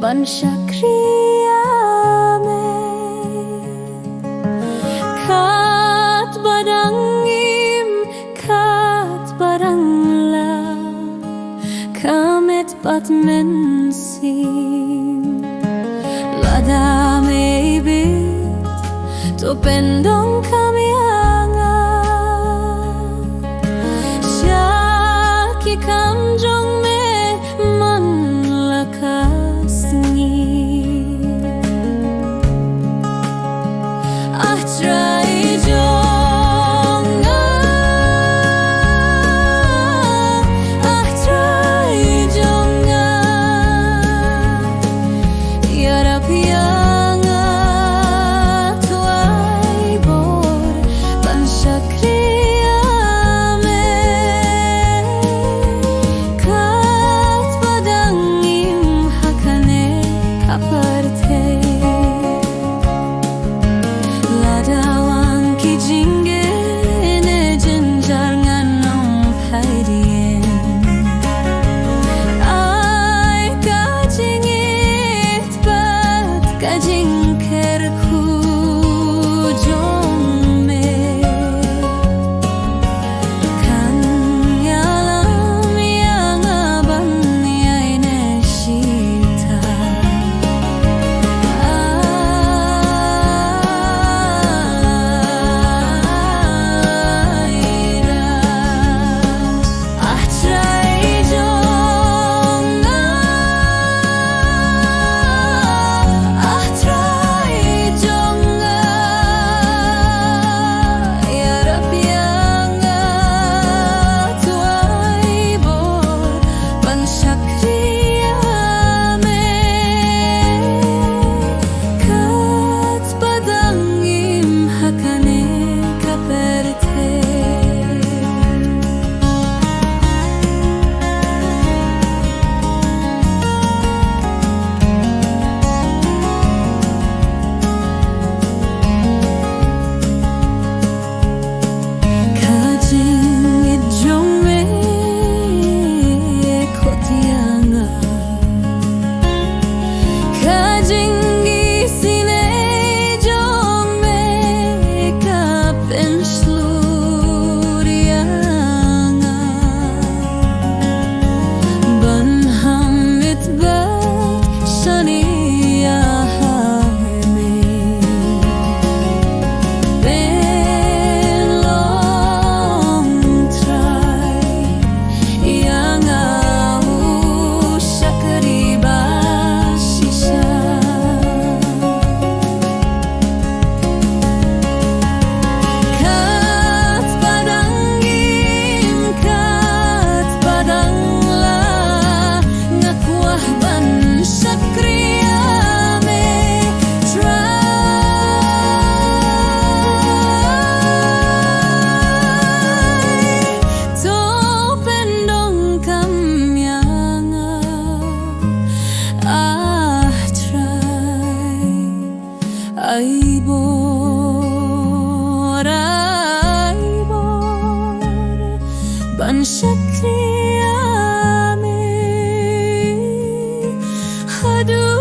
Bansyakriame kat badangim kat badangla kamet pat mensim ladame bit to pendong kami anga syaki kamjong me man lakas ni try jonga try jonga yara pianga tuai bor bansyakriame kat badangim hakane kaparte ladawang kijinge ne jenjar nganom haidien ai kajingit bat kajingkerku jome kan yalam yang aban yaine shita Aibor, aibor, bansyakriame, aduh.